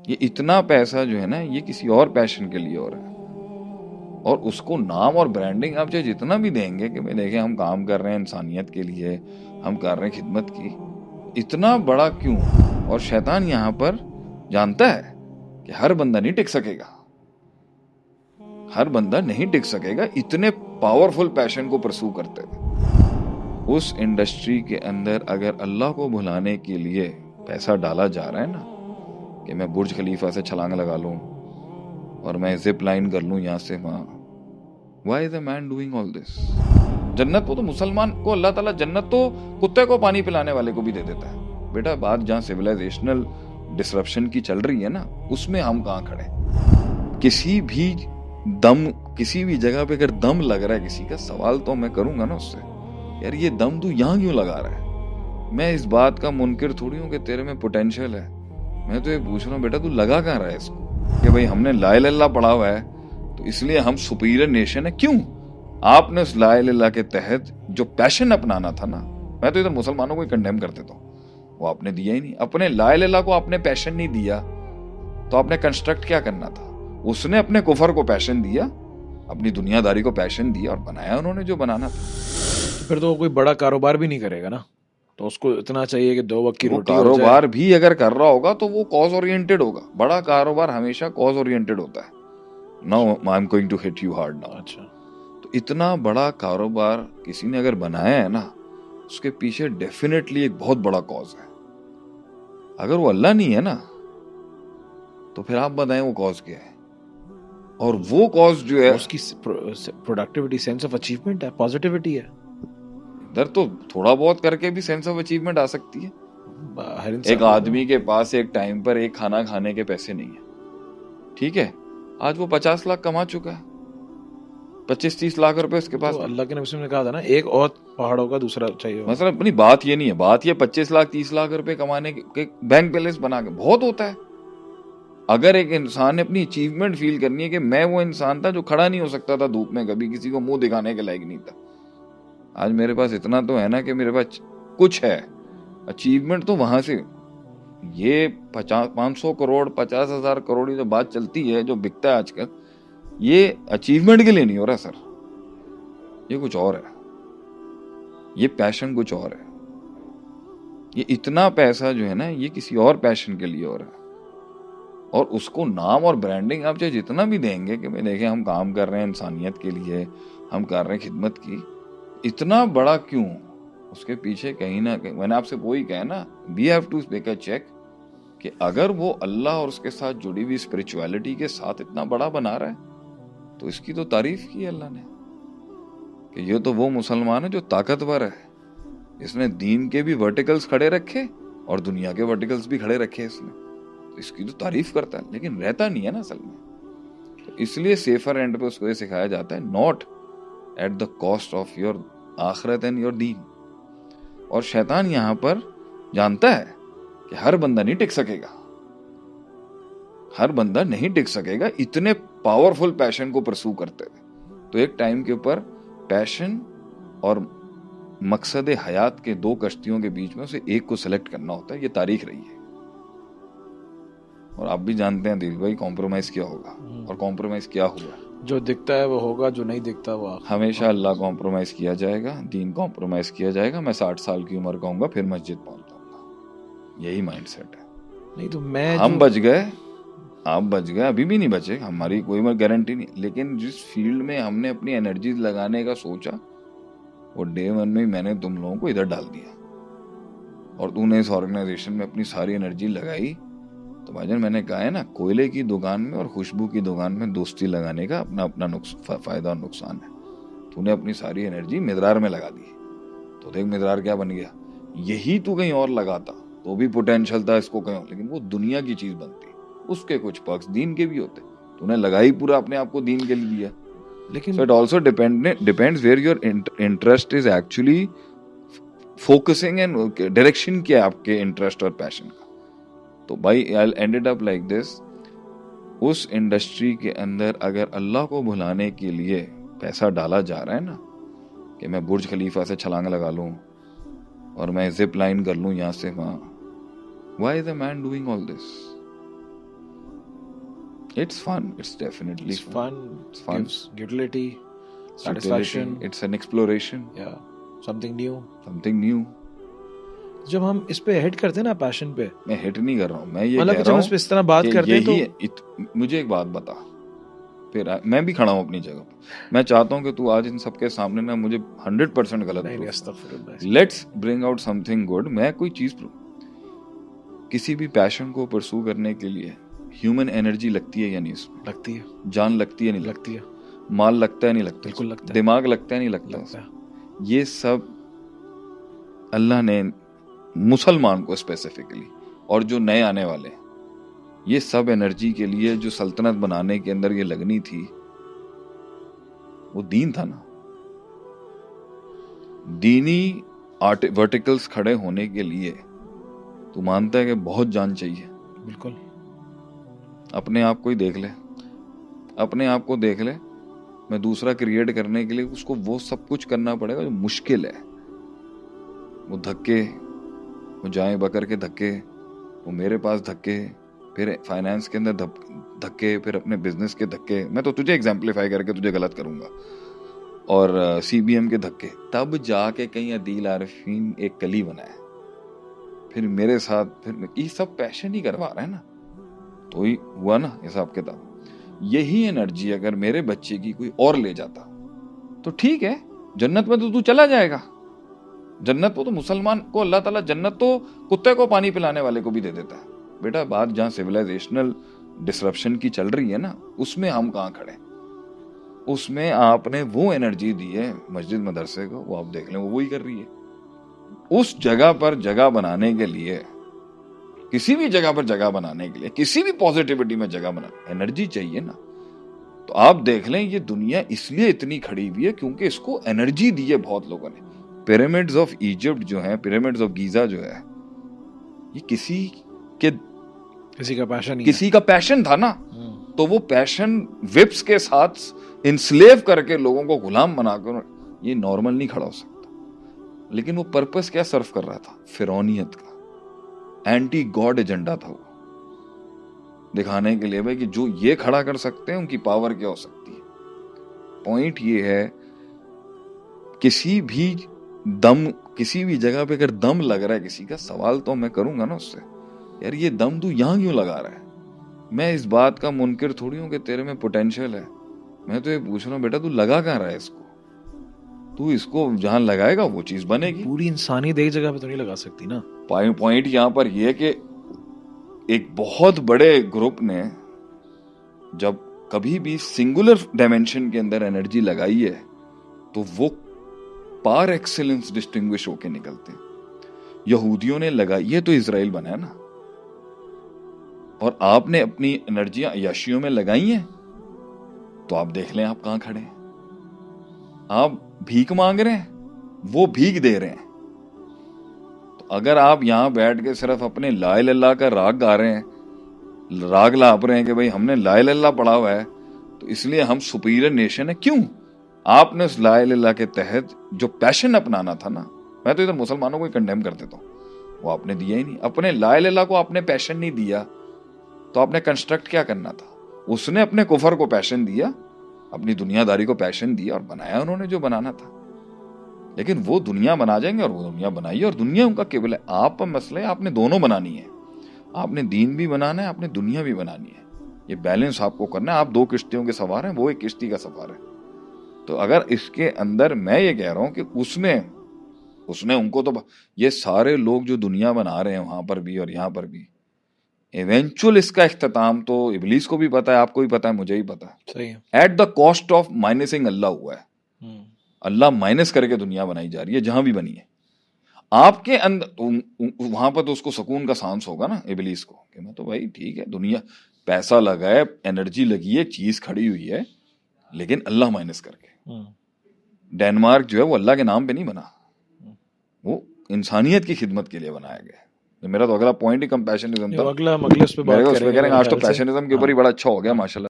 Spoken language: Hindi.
ये इतना पैसा जो है ना, ये किसी और पैशन के लिए हो रहा है, और उसको नाम और ब्रांडिंग आप चाहे जितना भी देंगे कि भाई देखिए हम काम कर रहे हैं इंसानियत के लिए, हम कर रहे हैं खिदमत की, इतना बड़ा क्यों? और शैतान यहाँ पर जानता है कि हर बंदा नहीं टिक सकेगा, हर बंदा नहीं टिक सकेगा इतने पावरफुल पैशन को परसू करते हुए। उस इंडस्ट्री के अंदर अगर अल्लाह को भुलाने के लिए पैसा डाला जा रहा है ना, कि मैं बुर्ज खलीफा से छलांग लगा लूं और मैं जिप लाइन कर लूं यहां से वहां, why is a man doing all this? जन्नत को तो मुसलमान को अल्लाह ताला जन्नत तो कुत्ते को पानी पिलाने वाले को भी दे देता है। बेटा बात जहां सिविलाइजेशनल डिसरप्शन की चल रही है ना, उसमें हम कहां खड़े? किसी भी जगह पे अगर दम लग रहा है किसी का, सवाल तो मैं करूंगा ना उससे, यार ये दम तू यहां क्यों लगा रहा है? मैं इस बात का मुनकिर थोड़ी हूं कि तेरे में पोटेंशियल है, मैं तो ये पूछ रहा हूँ बेटा तू लगा कहां रहा है इसको? कि भाई हमने ला इलाहा इल्लल्लाह पढ़ा हुआ है तो इसलिए हम सुपीरियर नेशन है। क्यों? आपने उस ला इलाहा इल्लल्लाह के तहत जो पैशन अपनाना था ना, मैं तो इधर मुसलमानों को ही कंडेम कर देता हूँ, वो आपने दिया ही नहीं। अपने ला इलाहा इल्लल्लाह को आपने पैशन नहीं दिया तो आपने कंस्ट्रक्ट क्या करना था? उसने अपने कुफर को पैशन दिया, अपनी दुनियादारी को पैशन दिया और बनाया उन्होंने जो बनाना था। तो फिर तो वो कोई बड़ा कारोबार भी नहीं करेगा ना, तो उसको इतना चाहिए कि 2 वक्त की वो रोटी हो जाए। कारोबार भी अगर कर रहा होगा तो वो कॉज ओरिएंटेड होगा। बड़ा कारोबार हमेशा कॉज ओरिएंटेड होता है। Now I am going to hit you hard now. अच्छा, तो इतना बड़ा कारोबार किसी ने अगर बनाया है ना, उसके पीछे डेफिनेटली एक बहुत बड़ा कॉज है। अगर वो अल्लाह नहीं है ना, तो फिर आप बताएं वो कॉज क्या है? और वो कॉज जो है, उसकी प्रोडक्टिविटी, सेंस ऑफ अचीवमेंट है, पॉजिटिविटी है। इधर तो थोड़ा बहुत करके भी सेंस ऑफ अचीवमेंट आ सकती है। हर इंसान एक आदमी के पास एक टाइम पर एक खाना खाने के पैसे नहीं है, ठीक है, आज वो 50 लाख कमा चुका है, 25-30 लाख रुपए उसके पास। तो अल्लाह के नबी ने कहा था ना, एक और पहाड़ों का दूसरा चाहिए। मतलब अपनी बात ये नहीं है, बात ये 25 लाख 30 लाख रुपए कमाने के बैंक बैलेंस बना के बहुत होता है। अगर एक इंसान ने अपनी अचीवमेंट फील करनी है कि मैं वो इंसान था जो खड़ा नहीं हो सकता था धूप में, कभी किसी को मुंह दिखाने के लायक नहीं था, आज मेरे पास इतना तो है ना कि मेरे पास कुछ है। अचीवमेंट तो वहां से, ये 500 करोड़ 50,000 करोड़ की जो बात चलती है, जो बिकता है आजकल, ये अचीवमेंट के लिए नहीं हो रहा सर, ये कुछ और है, ये पैशन कुछ और है। ये इतना पैसा जो है ना, ये किसी और पैशन के लिए हो रहा है, और उसको नाम और ब्रांडिंग आप चाहे जितना भी देंगे कि भाई देखिए हम काम कर रहे हैं इंसानियत के लिए, हम कर रहे हैं खिदमत की, इतना बड़ा क्यों? उसके पीछे कहीं ना कहीं मैंने आपसे वही कहा ना, we have to make a check कि अगर वो अल्लाह और उसके साथ जुड़ी हुई स्पिरिचुअलिटी के साथ इतना बड़ा बना रहा है, तो इसकी तो तारीफ की अल्लाह ने कि ये तो वो मुसलमान है जो ताकतवर है, इसने दीन के भी वर्टिकल्स खड़े रखे और दुनिया के वर्टिकल्स भी खड़े रखे इसने, तो इसकी तो तारीफ करता है, लेकिन रहता नहीं है ना असल में। तो इसलिए सेफर एंड पे उसको ये सिखाया जाता है, not at the cost of your आखिरत एंड योर दीन। और शैतान यहां पर जानता है कि हर बंदा नहीं टिक सकेगा, हर बंदा नहीं टिक सकेगा इतने पावरफुल पैशन को परसू करते हुए। तो एक टाइम के ऊपर पैशन और मकसद हयात के दो कश्तियों के बीच में से एक को सिलेक्ट करना होता है, ये तारीख रही है। और आप भी जानते हैं दिल भाई, कॉम्प्रोमाइज क्या होगा और कॉम्प्रोमाइज क्या हुआ। जो दिखता है वो होगा, जो नहीं दिखता वो हमेशा अल्लाह कॉम्प्रोमाइज किया जाएगा, दीन कॉम्प्रोमाइज किया जाएगा। मैं 60 साल की उम्र का हूँगा फिर मस्जिद पहुंच जाऊंगा, यही माइंडसेट है। नहीं तो मैं हम बच गए, आप बच गए, अभी भी नहीं बचे, हमारी कोई गारंटी नहीं, लेकिन जिस फील्ड में हमने अपनी एनर्जी लगाने का सोचा, वो डे 1 में ही मैंने तुम लोगों को इधर डाल दिया, और तूने इस ऑर्गेनाइजेशन में अपनी सारी एनर्जी लगाई। तो भाईजान मैंने कहा है ना, कोयले की दुकान में और खुशबू की दुकान में दोस्ती लगाने का अपना अपना फायदा और नुकसान है। तूने अपनी सारी एनर्जी मिदरार में लगा दी, तो देख मिदरार क्या बन गया। यही तू कहीं और लगाता तो भी पोटेंशियल था इसको कहीं, लेकिन वो दुनिया की चीज बनती, उसके कुछ पक्ष दीन के भी होते। तूने लगाई पूरा अपने आप को दीन के लिए दिया, लेकिन so it also depends where your interest is actually focusing and direction क्या है आपके इंटरेस्ट और पैशन का। तो भाई I'll end it up like this, उस इंडस्ट्री के अंदर अगर अल्लाह को भुलाने के लिए पैसा डाला जा रहा है ना, कि मैं बुर्ज खलीफा से छलांग लगा लूं और मैं जिप लाइन कर लूं यहां से वहां, why is a man doing all this? It's fun. It's definitely It's fun. It's fun. Gives utility, satisfaction. It's an exploration. Yeah, something new. Something new. जब हम इस पे हिट करते हैं ना पैशन पे, मैं हिट नहीं कर रहा हूँ, मैं ये मतलब कह जब रहा हम हूँ इस पे इस तरह बात कि करते हैं तो मुझे एक बात बता, फिर मैं भी खड़ा हूँ अपनी जगह पे। मैं चाहता हूँ कि तू आज इन सबके सामने ना मुझे 100% गलत नहीं, prove। अस्तगफिरुल्लाह। Let's bring out something good. मैं कोई चीज किसी भी पैशन को परसू करने के लिए ह्यूमन एनर्जी लगती है या नहीं? इसमें लगती है, जान लगती है नहीं लगती है, माल लगता है नहीं लगता, बिल्कुल लगता है, दिमाग लगता है नहीं लगता, लगता है। ये सब अल्लाह ने मुसलमान को स्पेसिफिकली और जो नए आने वाले हैं, ये सब एनर्जी के लिए जो सल्तनत बनाने के अंदर ये लगनी थी, वो दीन था ना। दीनी वर्टिकल्स खड़े होने के लिए तू मानता है कि बहुत जान चाहिए? बिल्कुल। अपने आप को ही देख ले, अपने आप को देख ले। मैं दूसरा क्रिएट करने के लिए उसको वो सब कुछ करना पड़ेगा जो मुश्किल है। वो धक्के, वो जाए बकर के धक्के, वो मेरे पास धक्के, फिर फाइनेंस के अंदर धक्के, फिर अपने बिजनेस के धक्के। मैं तो तुझे एग्जाम्पलीफाई करके तुझे गलत करूंगा। और CBM के धक्के, तब जाके कहीं अदील आरिफीन एक कली बना है। फिर मेरे साथ फिर ये सब पैशन ही करवा रहा है ना, तो ही हुआ ना हिसाब किताब। यही एनर्जी अगर मेरे बच्चे की कोई और ले जाता तो ठीक है, जन्नत में तो तू चला जाएगा। जन्नत को तो मुसलमान को अल्लाह ताला जन्नत तो कुत्ते को पानी पिलाने वाले को भी दे देता है। बेटा बात जहां सिविलाइजेशनल डिसरप्शन की चल रही है ना, उसमें हम कहां खड़े? उसमें आपने वो एनर्जी दी है मस्जिद मदरसे को, वो आप देख लें वो वही कर रही है। उस जगह पर जगह बनाने के लिए, किसी भी जगह पर जगह बनाने के लिए, किसी भी पॉजिटिविटी में जगह बना, एनर्जी चाहिए ना। तो आप देख लें ये दुनिया इसलिए इतनी खड़ी हुई है क्योंकि इसको एनर्जी दी है बहुत लोगों ने। पिरामिड्स ऑफ इजिप्ट जो है, पिरामिड्स ऑफ गीजा जो है, ये किसी का पैशन था ना। तो वो पैशन विप्स के साथ इंस्लेव करके लोगों को गुलाम बनाकर ये नॉर्मल नहीं खड़ा हो सकता। लेकिन वो पर्पस क्या सर्व कर रहा था? फिरौनियत का एंटी गॉड एजेंडा था वो, दिखाने के लिए भाई कि जो ये खड़ा कर सकते हैं उनकी पावर क्या हो सकती है। पॉइंट ये है, किसी भी जगह पे अगर दम लग रहा है किसी का, सवाल तो मैं करूंगा ना उससे, यार ये दम तू यहां क्यों लगा रहा है? मैं इस बात का मुनकिर थोड़ी हूं कि तेरे में पोटेंशियल है। मैं तो ये पूछ रहा हूं बेटा तू लगा कहां रहा है इसको? तू इसको जहां लगाएगा वो चीज बनेगी। पूरी इंसानियत एक जगह पे तो नहीं लगा सकती ना। पॉइंट यहां पर यह कि एक बहुत बड़े ग्रुप ने जब कभी भी सिंगुलर डायमेंशन के अंदर एनर्जी लगाई है तो वो पार एक्सेलेंस डिस्टिंग्विश होके निकलते हैं। यहूदियों ने लगाई है तो इजराइल बना है ना, और आपने अपनी एनर्जियां अय्याशियों में लगाई हैं तो आप देख लें आप कहां खड़े हैं। आप भीख मांग रहे हैं, वो भीख दे रहे हैं। तो अगर आप यहां बैठ के सिर्फ अपने ला इलाहा इल्लल्लाह का राग गा रहे हैं, राग लाप रहे हैं कि भाई हमने ला इलाहा इल्लल्लाह पढ़ा हुआ है तो इसलिए हम सुपीरियर नेशन है, क्यों? आपने उस ला इलाहा इल्लल्लाह के तहत जो पैशन अपनाना था ना, मैं तो इधर मुसलमानों को कंडेम कर देता हूं, वो आपने दिया ही नहीं। अपने ला इलाहा इल्लल्लाह को आपने पैशन नहीं दिया तो आपने कंस्ट्रक्ट क्या करना था? उसने अपने कुफर को पैशन दिया, अपनी दुनियादारी को पैशन दिया और बनाया उन्होंने जो बनाना था। लेकिन वो दुनिया बना जाएंगे और वो दुनिया बनाई और दुनिया उनका केवल है। आप पर मसला है, आपने दोनों बनानी है। आपने दीन भी बनाना है, आपने दुनिया भी बनानी है। ये बैलेंस आपको करना है। आप दो किश्तियों के सवार हैं, वो एक किश्ती का सवार है। तो अगर इसके अंदर मैं ये कह रहा हूं कि उसने उनको तो ये सारे लोग जो दुनिया बना रहे हैं वहां पर भी और यहां पर भी, इवेंचुअल इसका इख्तिताम तो इब्लीस को भी पता है, आपको भी पता है, मुझे भी पता है। सही है। एट द कॉस्ट ऑफ माइनसिंग अल्लाह हुआ है। अल्लाह माइनस करके दुनिया बनाई जा रही है जहां भी बनी है। आपके अंदर वहां पर तो उसको सुकून का सांस होगा ना इब्लीस को कि मैं तो भाई ठीक है, दुनिया पैसा लगा है, एनर्जी लगी है, चीज खड़ी हुई है, लेकिन अल्लाह माइनस करके। डेनमार्क जो है वो अल्लाह के नाम पे नहीं बना, वो इंसानियत की खिदमत के लिए बनाया गया। तो मेरा तो अगला पॉइंट ही कंपैशनिज्म था। अगला उस पे बात करेंगे। आज तो पैशनिज्म के ऊपर ही बड़ा अच्छा हो गया माशाल्लाह।